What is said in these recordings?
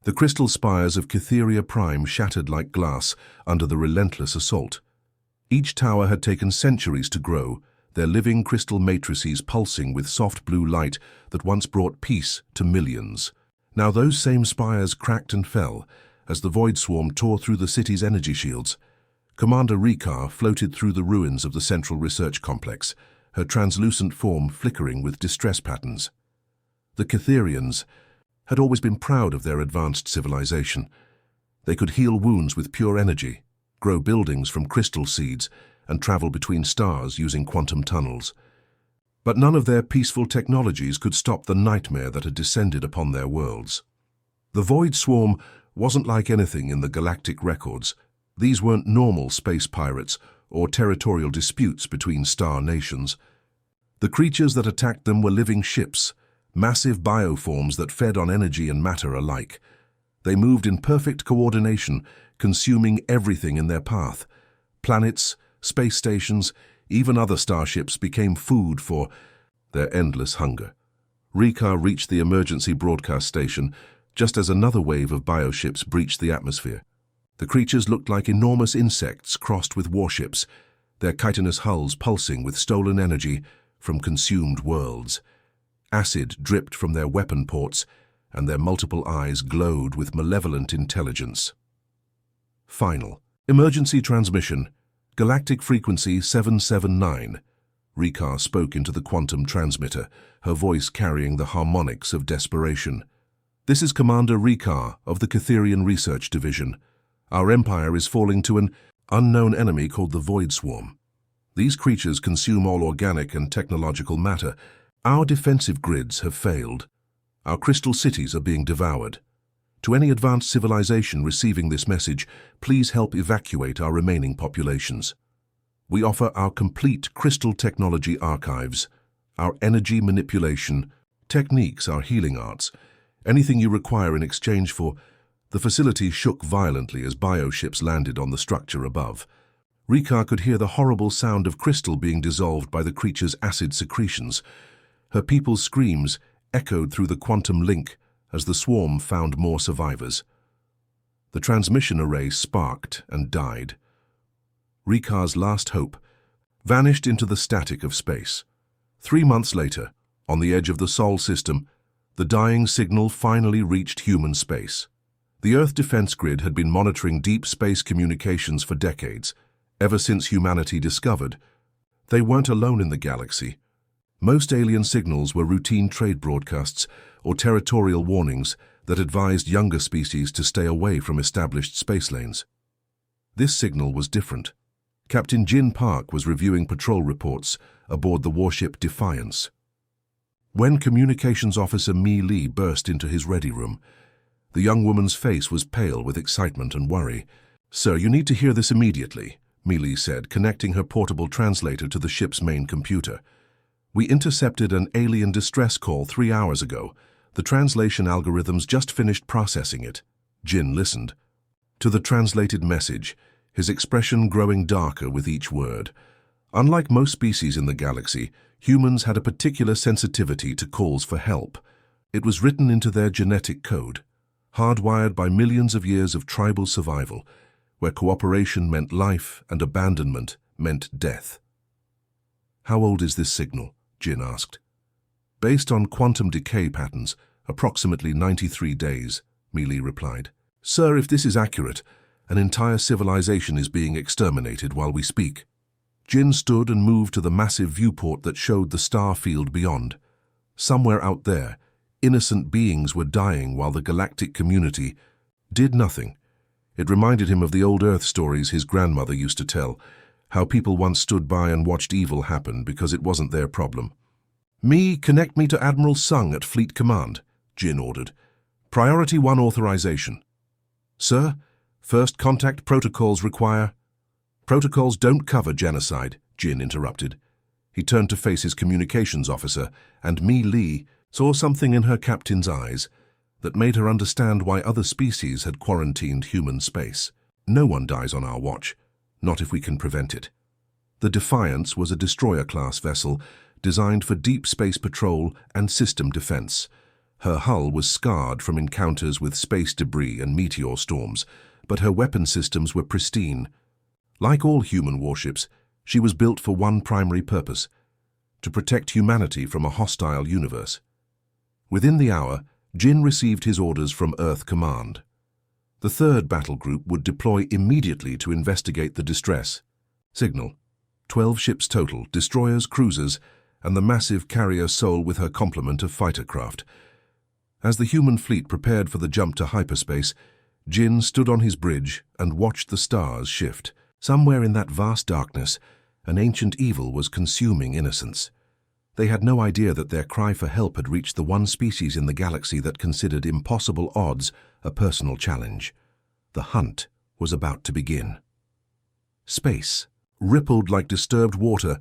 The crystal spires of Cytheria Prime shattered like glass under the relentless assault. Each tower had taken centuries to grow, their living crystal matrices pulsing with soft blue light that once brought peace to millions. Now those same spires cracked and fell as the void swarm tore through the city's energy shields. Commander Rikar floated through the ruins of the Central Research Complex, her translucent form flickering with distress patterns. The Cytherians had always been proud of their advanced civilization. They could heal wounds with pure energy, grow buildings from crystal seeds, and travel between stars using quantum tunnels. But none of their peaceful technologies could stop the nightmare that had descended upon their worlds. The Void Swarm wasn't like anything in the galactic records. These weren't normal space pirates or territorial disputes between star nations. The creatures that attacked them were living ships, massive bioforms that fed on energy and matter alike. They moved in perfect coordination, consuming everything in their path. Planets, space stations, even other starships became food for their endless hunger. Rikar reached the emergency broadcast station just as another wave of bioships breached the atmosphere. The creatures looked like enormous insects crossed with warships, their chitinous hulls pulsing with stolen energy from consumed worlds. Acid dripped from their weapon ports, and their multiple eyes glowed with malevolent intelligence. Final. Emergency transmission. Galactic frequency 779. Rikar spoke into the quantum transmitter, her voice carrying the harmonics of desperation. This is Commander Rikar of the Cytherian Research Division. Our empire is falling to an unknown enemy called the Void Swarm. These creatures consume all organic and technological matter. Our defensive grids have failed. Our crystal cities are being devoured. To any advanced civilization receiving this message, please help evacuate our remaining populations. We offer our complete crystal technology archives, our energy manipulation techniques, our healing arts, anything you require in exchange for. The facility shook violently as bioships landed on the structure above. Rikar could hear the horrible sound of crystal being dissolved by the creature's acid secretions. Her people's screams echoed through the quantum link as the swarm found more survivors. The transmission array sparked and died. Rikar's last hope vanished into the static of space. 3 months later, on the edge of the Sol system, the dying signal finally reached human space. The Earth Defense Grid had been monitoring deep space communications for decades, ever since humanity discovered. They weren't alone in the galaxy. Most alien signals were routine trade broadcasts or territorial warnings that advised younger species to stay away from established space lanes. This signal was different. Captain Jin Park was reviewing patrol reports aboard the warship Defiance. When Communications Officer Mi Li burst into his ready room, the young woman's face was pale with excitement and worry. "Sir, you need to hear this immediately," Mi Li said, connecting her portable translator to the ship's main computer. "We intercepted an alien distress call 3 hours ago. The translation algorithms just finished processing it." Jin listened to the translated message, his expression growing darker with each word. Unlike most species in the galaxy, humans had a particular sensitivity to calls for help. It was written into their genetic code, hardwired by millions of years of tribal survival, where cooperation meant life and abandonment meant death. "How old is this signal?" Jin asked. "Based on quantum decay patterns, approximately 93 days, Mi Li replied. "Sir, if this is accurate, an entire civilization is being exterminated while we speak." Jin stood and moved to the massive viewport that showed the star field beyond. Somewhere out there, innocent beings were dying while the galactic community did nothing. It reminded him of the old Earth stories his grandmother used to tell, how people once stood by and watched evil happen because it wasn't their problem. Connect me to Admiral Sung at Fleet Command," Jin ordered. "Priority 1 authorization." "Sir, first contact protocols require—" "Protocols don't cover genocide," Jin interrupted. He turned to face his communications officer, and Mi Li saw something in her captain's eyes that made her understand why other species had quarantined human space. "No one dies on our watch, not if we can prevent it." The Defiance was a destroyer-class vessel designed for deep space patrol and system defense. Her hull was scarred from encounters with space debris and meteor storms, but her weapon systems were pristine. Like all human warships, she was built for one primary purpose: to protect humanity from a hostile universe. Within the hour, Jin received his orders from Earth Command. The third battle group would deploy immediately to investigate the distress. Signal: 12 ships total, destroyers, cruisers, and the massive carrier Sol with her complement of fighter craft. As the human fleet prepared for the jump to hyperspace, Jin stood on his bridge and watched the stars shift. Somewhere in that vast darkness, an ancient evil was consuming innocence. They had no idea that their cry for help had reached the one species in the galaxy that considered impossible odds a personal challenge. The hunt was about to begin. Space rippled like disturbed water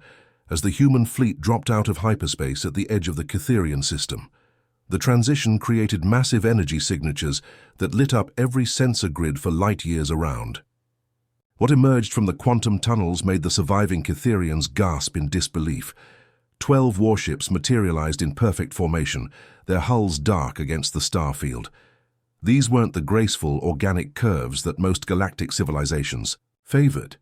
as the human fleet dropped out of hyperspace at the edge of the Cytherian system. The transition created massive energy signatures that lit up every sensor grid for light years around. What emerged from the quantum tunnels made the surviving Cytherians gasp in disbelief. 12 warships materialized in perfect formation, their hulls dark against the star field. These weren't the graceful, organic curves that most galactic civilizations favored.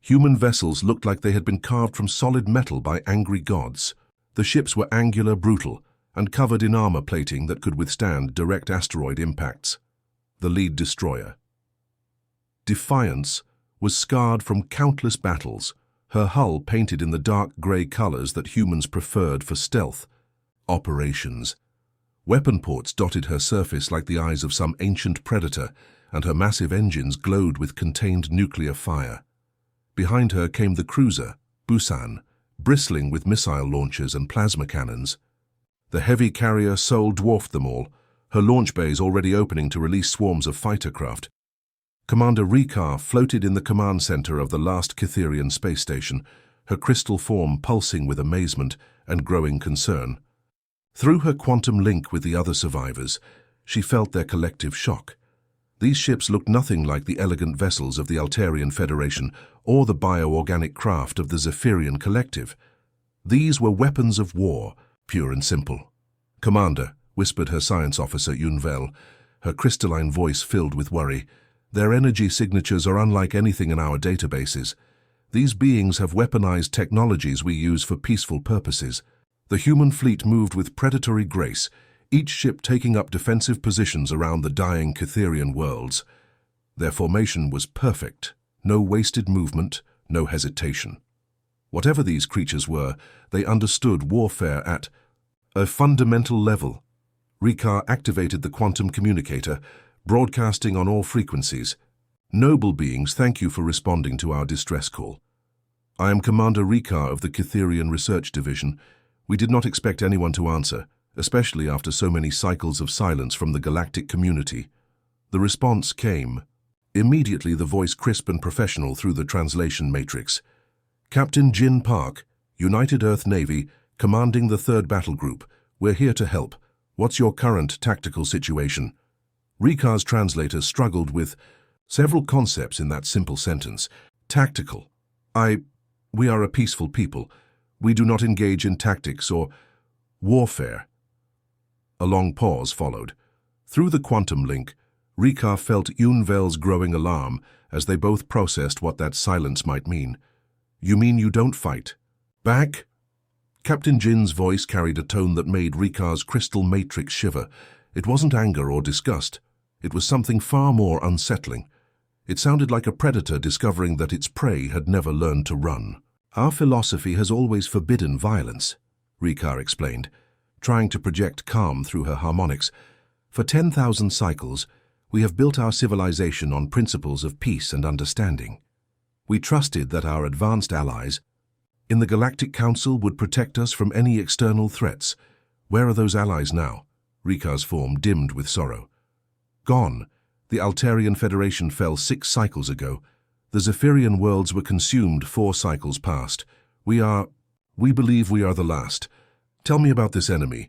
Human vessels looked like they had been carved from solid metal by angry gods. The ships were angular, brutal, and covered in armor plating that could withstand direct asteroid impacts. The lead destroyer, Defiance, was scarred from countless battles, her hull painted in the dark grey colors that humans preferred for stealth operations. Weapon ports dotted her surface like the eyes of some ancient predator, and her massive engines glowed with contained nuclear fire. Behind her came the cruiser, Busan, bristling with missile launchers and plasma cannons. The heavy carrier Sol dwarfed them all, her launch bays already opening to release swarms of fighter craft. Commander Rikar floated in the command center of the last Cytherian space station, her crystal form pulsing with amazement and growing concern. Through her quantum link with the other survivors, she felt their collective shock. These ships looked nothing like the elegant vessels of the Altarian Federation or the bioorganic craft of the Zephyrian Collective. These were weapons of war, pure and simple. "Commander," whispered her science officer Yunvel, her crystalline voice filled with worry, "their energy signatures are unlike anything in our databases. These beings have weaponized technologies we use for peaceful purposes." The human fleet moved with predatory grace, each ship taking up defensive positions around the dying Cytherian worlds. Their formation was perfect, no wasted movement, no hesitation. Whatever these creatures were, they understood warfare at a fundamental level. Rikar activated the quantum communicator, broadcasting on all frequencies. "Noble beings, thank you for responding to our distress call. I am Commander Rikar of the Cytherian Research Division. We did not expect anyone to answer, especially after so many cycles of silence from the galactic community." The response came. Immediately, the voice crisp and professional through the translation matrix. "Captain Jin Park, United Earth Navy, commanding the 3rd Battle Group. We're here to help. What's your current tactical situation?" Rikar's translator struggled with several concepts in that simple sentence. Tactical. We are a peaceful people. We do not engage in tactics or warfare." A long pause followed. Through the quantum link, Rikar felt Yunvel's growing alarm as they both processed what that silence might mean. "You mean you don't fight back?" Captain Jin's voice carried a tone that made Rikar's crystal matrix shiver. It wasn't anger or disgust. It was something far more unsettling. It sounded like a predator discovering that its prey had never learned to run. "Our philosophy has always forbidden violence," Rikar explained, trying to project calm through her harmonics. "For 10,000 cycles, we have built our civilization on principles of peace and understanding. We trusted that our advanced allies in the Galactic Council would protect us from any external threats. Where are those allies now?" Rikar's form dimmed with sorrow. "Gone. The Altarian Federation fell 6 cycles ago. The Zephyrian worlds were consumed 4 cycles past. We believe we are the last. Tell me about this enemy.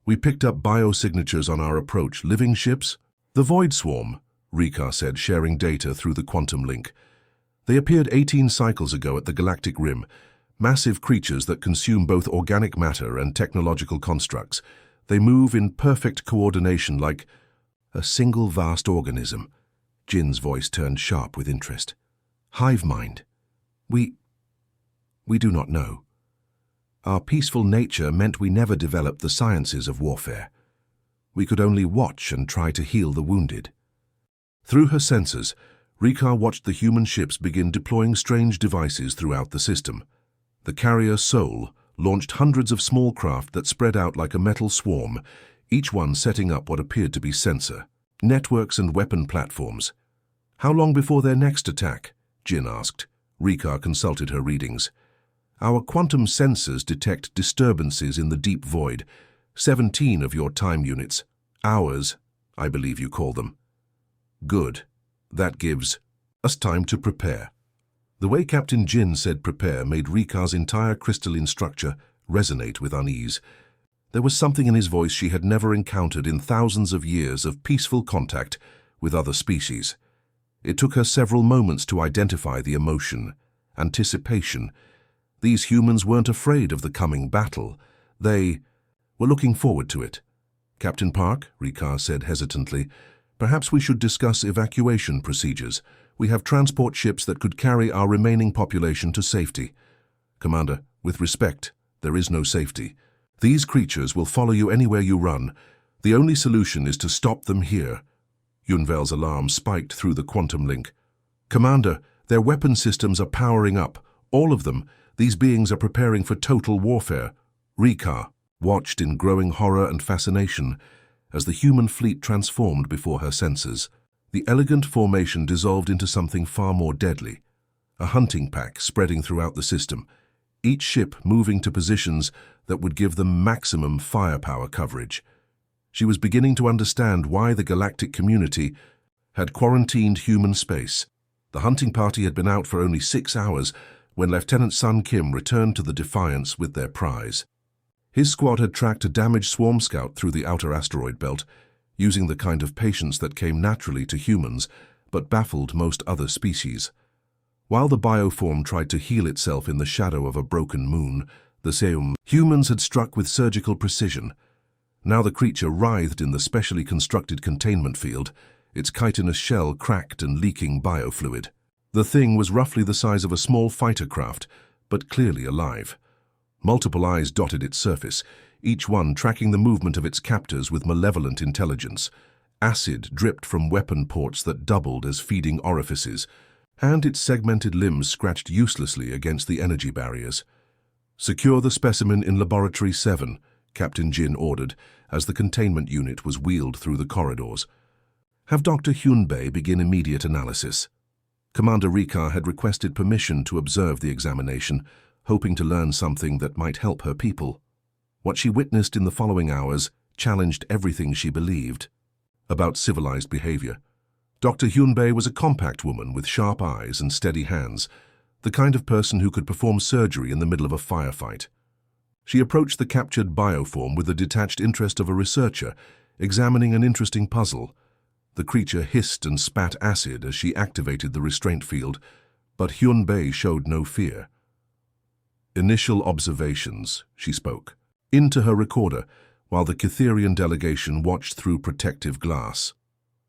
We picked up biosignatures on our approach. Living ships?" "The Void Swarm," Rikar said, sharing data through the quantum link. "They appeared 18 cycles ago at the Galactic Rim. Massive creatures that consume both organic matter and technological constructs. They move in perfect coordination like a single vast organism. Jin's voice turned sharp with interest. Hive mind. We do not know. Our peaceful nature meant we never developed the sciences of warfare. We could only watch and try to heal the wounded. Through her sensors, Rika watched the human ships begin deploying strange devices throughout the system. The carrier Sol launched hundreds of small craft that spread out like a metal swarm, each one setting up what appeared to be sensor, networks and weapon platforms. How long before their next attack? Jin asked. Rika consulted her readings. Our quantum sensors detect disturbances in the deep void. 17 of your time units. Hours, I believe you call them. Good. That gives us time to prepare. The way Captain Jin said prepare made Rika's entire crystalline structure resonate with unease. There was something in his voice she had never encountered in thousands of years of peaceful contact with other species. It took her several moments to identify the emotion, anticipation. These humans weren't afraid of the coming battle. They were looking forward to it. Captain Park, Rika said hesitantly, perhaps we should discuss evacuation procedures. We have transport ships that could carry our remaining population to safety. Commander, with respect, there is no safety. These creatures will follow you anywhere you run. The only solution is to stop them here. Yunvel's alarm spiked through the quantum link. Commander, their weapon systems are powering up. All of them. These beings are preparing for total warfare. Rika watched in growing horror and fascination as the human fleet transformed before her senses. The elegant formation dissolved into something far more deadly. A hunting pack spreading throughout the system, each ship moving to positions that would give them maximum firepower coverage. She was beginning to understand why the galactic community had quarantined human space. The hunting party had been out for only 6 hours when Lieutenant Sun Kim returned to the Defiance with their prize. His squad had tracked a damaged swarm scout through the outer asteroid belt, using the kind of patience that came naturally to humans, but baffled most other species. While the bioform tried to heal itself in the shadow of a broken moon, the Seum, humans had struck with surgical precision. Now the creature writhed in the specially constructed containment field, its chitinous shell cracked and leaking biofluid. The thing was roughly the size of a small fighter craft, but clearly alive. Multiple eyes dotted its surface, each one tracking the movement of its captors with malevolent intelligence. Acid dripped from weapon ports that doubled as feeding orifices, and its segmented limbs scratched uselessly against the energy barriers. Secure the specimen in Laboratory 7, Captain Jin ordered, as the containment unit was wheeled through the corridors. Have Dr. Hyunbei begin immediate analysis. Commander Rika had requested permission to observe the examination, hoping to learn something that might help her people. What she witnessed in the following hours challenged everything she believed about civilized behavior. Dr. Hyunbei was a compact woman with sharp eyes and steady hands, the kind of person who could perform surgery in the middle of a firefight. She approached the captured bioform with the detached interest of a researcher, examining an interesting puzzle. The creature hissed and spat acid as she activated the restraint field, but Hyunbei showed no fear. Initial observations, she spoke, into her recorder, while the Cytherian delegation watched through protective glass.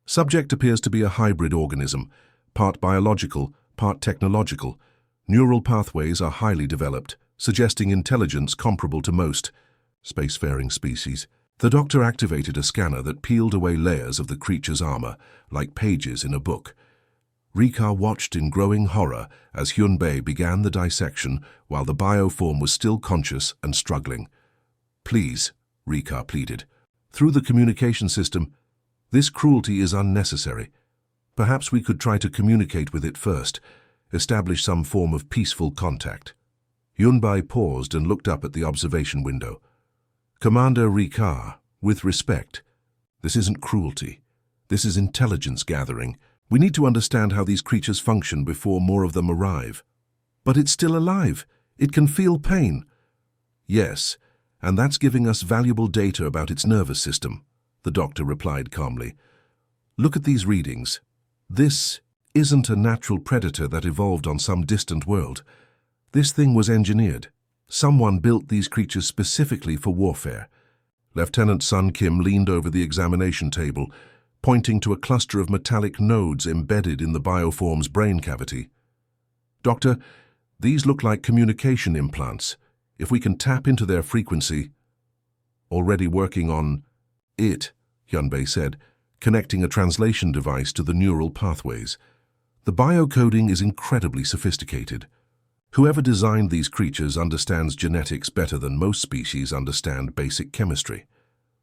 Subject appears to be a hybrid organism, part biological, part technological. Neural pathways are highly developed, suggesting intelligence comparable to most spacefaring species. The doctor activated a scanner that peeled away layers of the creature's armor, like pages in a book. Rika watched in growing horror as Hyunbei began the dissection while the bioform was still conscious and struggling. Please, Rika pleaded. Through the communication system, this cruelty is unnecessary. Perhaps we could try to communicate with it first, establish some form of peaceful contact. Hyunbei paused and looked up at the observation window. Commander Rika, with respect, this isn't cruelty. This is intelligence gathering. We need to understand how these creatures function before more of them arrive. But it's still alive. It can feel pain. Yes, and that's giving us valuable data about its nervous system, the doctor replied calmly. Look at these readings. This isn't a natural predator that evolved on some distant world. This thing was engineered. Someone built these creatures specifically for warfare. Lieutenant Sun Kim leaned over the examination table, pointing to a cluster of metallic nodes embedded in the bioform's brain cavity. "Doctor, these look like communication implants. If we can tap into their frequency—" "Already working on it," Hyunbei said, connecting a translation device to the neural pathways. "The biocoding is incredibly sophisticated. Whoever designed these creatures understands genetics better than most species understand basic chemistry."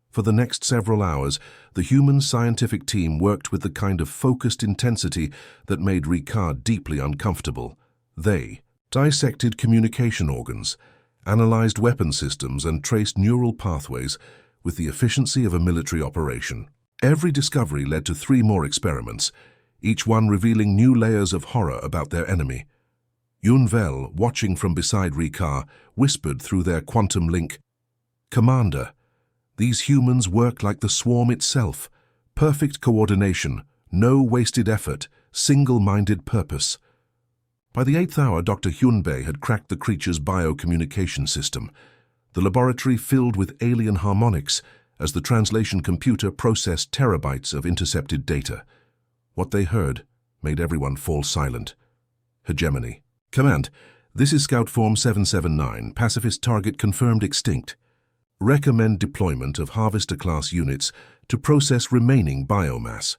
For the next several hours, the human scientific team worked with the kind of focused intensity that made Ricard deeply uncomfortable. They dissected communication organs, analyzed weapon systems, and traced neural pathways with the efficiency of a military operation. Every discovery led to 3 more experiments, each one revealing new layers of horror about their enemy. Yunvel, watching from beside Ricard, whispered through their quantum link, "Commander, these humans work like the swarm itself. Perfect coordination, no wasted effort, single-minded purpose." By the 8th hour, Dr. Hyunbei had cracked the creature's biocommunication system. The laboratory filled with alien harmonics as the translation computer processed terabytes of intercepted data. What they heard made everyone fall silent. Hegemony. "Command, this is Scout Form 779, pacifist target confirmed extinct. Recommend deployment of Harvester-class units to process remaining biomass.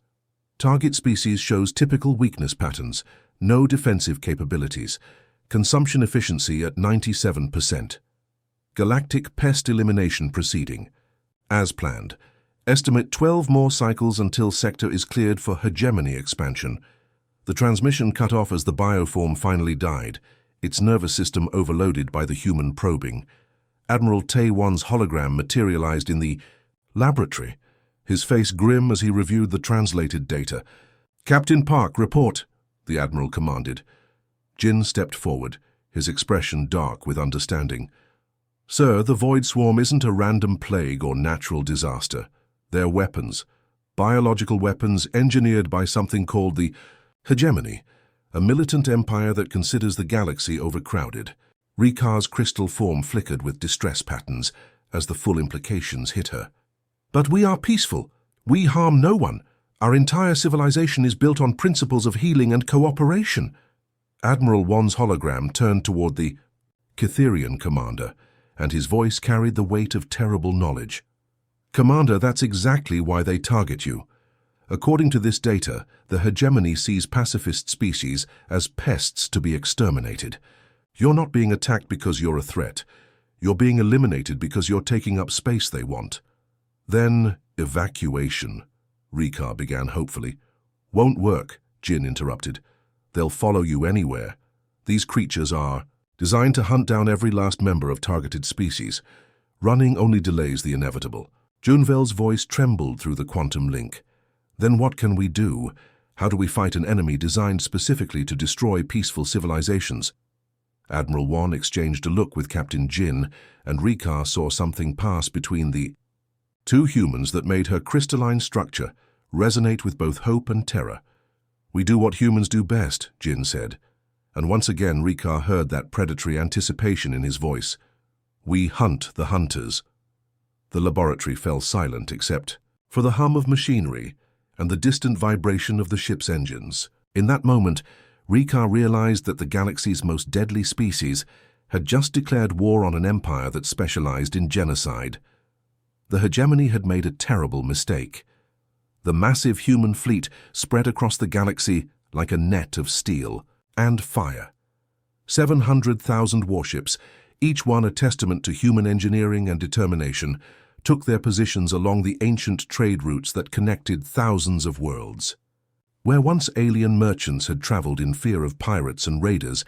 Target species shows typical weakness patterns, no defensive capabilities. Consumption efficiency at 97%. Galactic pest elimination proceeding. As planned. Estimate 12 more cycles until sector is cleared for hegemony expansion." The transmission cut off as the bioform finally died, its nervous system overloaded by the human probing. Admiral Taewon's hologram materialized in the laboratory, his face grim as he reviewed the translated data. "Captain Park, report," the Admiral commanded. Jin stepped forward, his expression dark with understanding. "Sir, the Void Swarm isn't a random plague or natural disaster. They're weapons. Biological weapons engineered by something called the Hegemony, a militant empire that considers the galaxy overcrowded." Ricard's crystal form flickered with distress patterns as the full implications hit her. "But we are peaceful. We harm no one. Our entire civilization is built on principles of healing and cooperation." Admiral Won's hologram turned toward the Cytherian commander, and his voice carried the weight of terrible knowledge. "Commander, that's exactly why they target you. According to this data, the hegemony sees pacifist species as pests to be exterminated. You're not being attacked because you're a threat. You're being eliminated because you're taking up space they want." "Then evacuation," Ricard began hopefully. "Won't work," Jin interrupted. "They'll follow you anywhere. These creatures are designed to hunt down every last member of targeted species. Running only delays the inevitable." Junvel's voice trembled through the quantum link. "Then what can we do? How do we fight an enemy designed specifically to destroy peaceful civilizations?" Admiral Won exchanged a look with Captain Jin, and Ricard saw something pass between the 2 humans that made her crystalline structure resonate with both hope and terror. "We do what humans do best," Jin said, and once again Ricard heard that predatory anticipation in his voice. "We hunt the hunters." The laboratory fell silent except for the hum of machinery and the distant vibration of the ship's engines. In that moment, Ricard realized that the galaxy's most deadly species had just declared war on an empire that specialized in genocide. The hegemony had made a terrible mistake. The massive human fleet spread across the galaxy like a net of steel and fire. 700,000 warships, each one a testament to human engineering and determination, took their positions along the ancient trade routes that connected thousands of worlds. Where once alien merchants had traveled in fear of pirates and raiders,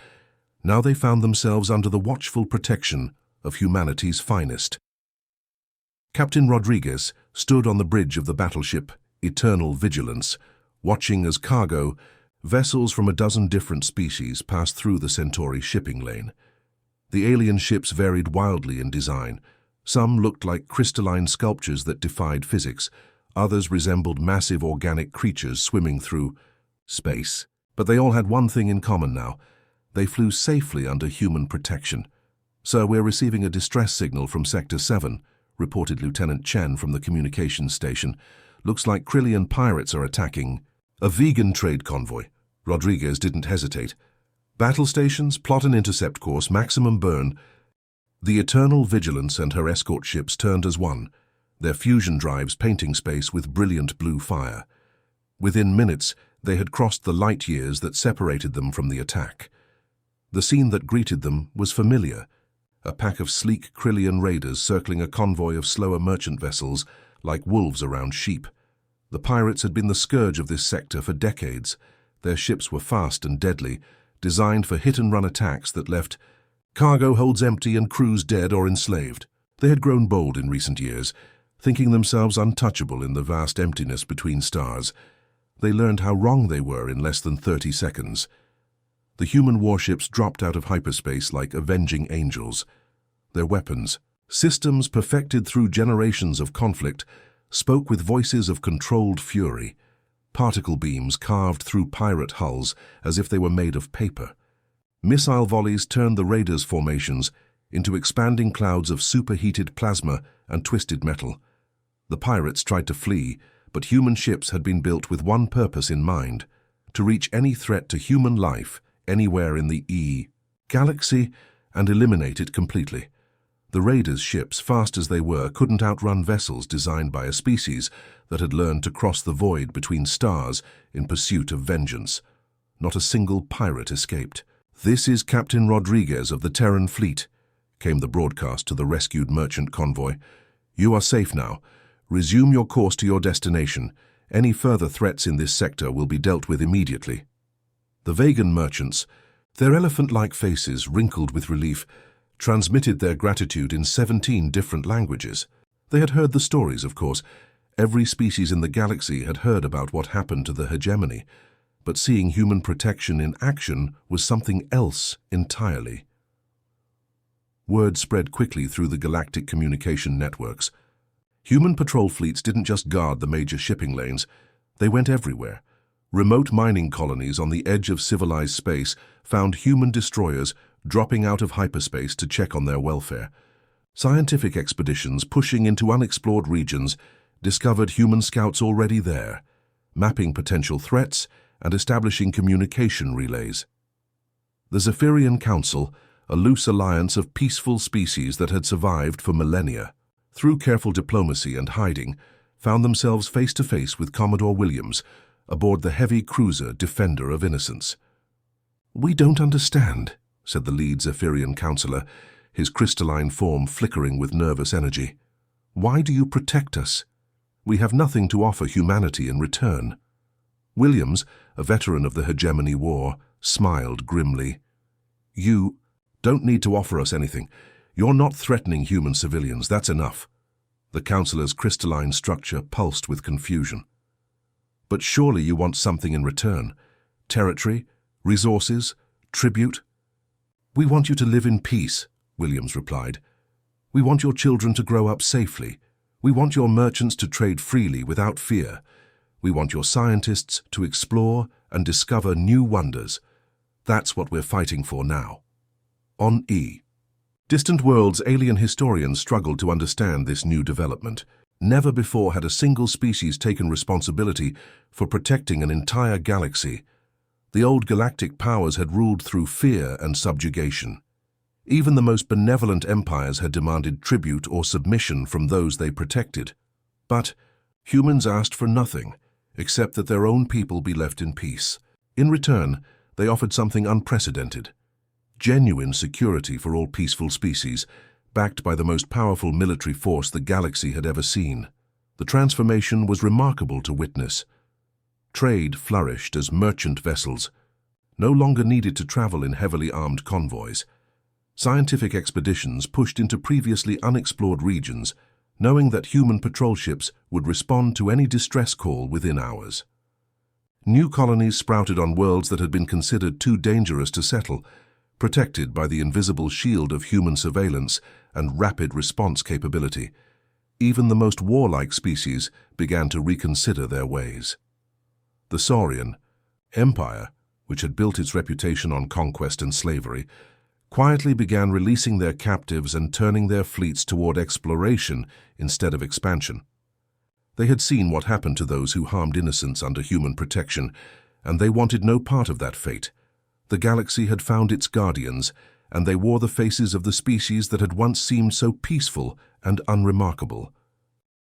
now they found themselves under the watchful protection of humanity's finest. Captain Rodriguez stood on the bridge of the battleship Eternal Vigilance, watching as cargo, vessels from a dozen different species passed through the Centauri shipping lane. The alien ships varied wildly in design. Some looked like crystalline sculptures that defied physics. Others resembled massive organic creatures swimming through space. But they all had one thing in common now. They flew safely under human protection. "Sir, we're receiving a distress signal from Sector 7, reported Lieutenant Chen from the communications station. Looks like Krillian pirates are attacking a vegan trade convoy. Rodriguez didn't hesitate. Battle stations, plot and intercept course, maximum burn. The Eternal Vigilance and her escort ships turned as one, their fusion drives painting space with brilliant blue fire. Within minutes, they had crossed the light years that separated them from the attack. The scene that greeted them was familiar. A pack of sleek Krillian raiders circling a convoy of slower merchant vessels like wolves around sheep. The pirates had been the scourge of this sector for decades. Their ships were fast and deadly, designed for hit-and-run attacks that left cargo holds empty and crews dead or enslaved. They had grown bold in recent years, thinking themselves untouchable in the vast emptiness between stars. They learned how wrong they were in less than 30 seconds. The human warships dropped out of hyperspace like avenging angels. Their weapons, systems perfected through generations of conflict, spoke with voices of controlled fury. Particle beams carved through pirate hulls as if they were made of paper. Missile volleys turned the raiders' formations into expanding clouds of superheated plasma and twisted metal. The pirates tried to flee, but human ships had been built with one purpose in mind: to reach any threat to human life anywhere in the galaxy and eliminate it completely. The raiders' ships, fast as they were, couldn't outrun vessels designed by a species that had learned to cross the void between stars in pursuit of vengeance. Not a single pirate escaped. "This is Captain Rodriguez of the Terran fleet," came the broadcast to the rescued merchant convoy. "You are safe now. Resume your course to your destination. Any further threats in this sector will be dealt with immediately." The vegan merchants, their elephant-like faces wrinkled with relief, transmitted their gratitude in 17 different languages. They had heard the stories, of course. Every species in the galaxy had heard about what happened to the hegemony, but seeing human protection in action was something else entirely. Word spread quickly through the galactic communication networks. Human patrol fleets didn't just guard the major shipping lanes, they went everywhere. Remote mining colonies on the edge of civilized space found human destroyers dropping out of hyperspace to check on their welfare. Scientific expeditions pushing into unexplored regions discovered human scouts already there, mapping potential threats and establishing communication relays. The Zephyrian Council, a loose alliance of peaceful species that had survived for millennia, through careful diplomacy and hiding, found themselves face-to-face with Commodore Williams aboard the heavy cruiser Defender of Innocence. "We don't understand," said the lead Zephyrian counselor, his crystalline form flickering with nervous energy. "Why do you protect us? We have nothing to offer humanity in return." Williams, a veteran of the Hegemony War, smiled grimly. "You don't need to offer us anything. You're not threatening human civilians, that's enough." The counselor's crystalline structure pulsed with confusion. "But surely you want something in return. Territory, resources, tribute?" "We want you to live in peace," Williams replied. "We want your children to grow up safely. We want your merchants to trade freely without fear. We want your scientists to explore and discover new wonders. That's what we're fighting for now." On E. Distant Worlds alien historians struggled to understand this new development. Never before had a single species taken responsibility for protecting an entire galaxy. The old galactic powers had ruled through fear and subjugation. Even the most benevolent empires had demanded tribute or submission from those they protected. But humans asked for nothing, except that their own people be left in peace. In return, they offered something unprecedented: genuine security for all peaceful species, backed by the most powerful military force the galaxy had ever seen. The transformation was remarkable to witness. Trade flourished as merchant vessels no longer needed to travel in heavily armed convoys. Scientific expeditions pushed into previously unexplored regions, knowing that human patrol ships would respond to any distress call within hours. New colonies sprouted on worlds that had been considered too dangerous to settle, protected by the invisible shield of human surveillance and rapid response capability. Even the most warlike species began to reconsider their ways. The Saurian Empire, which had built its reputation on conquest and slavery, quietly began releasing their captives and turning their fleets toward exploration instead of expansion. They had seen what happened to those who harmed innocents under human protection, and they wanted no part of that fate. The galaxy had found its guardians, and they wore the faces of the species that had once seemed so peaceful and unremarkable.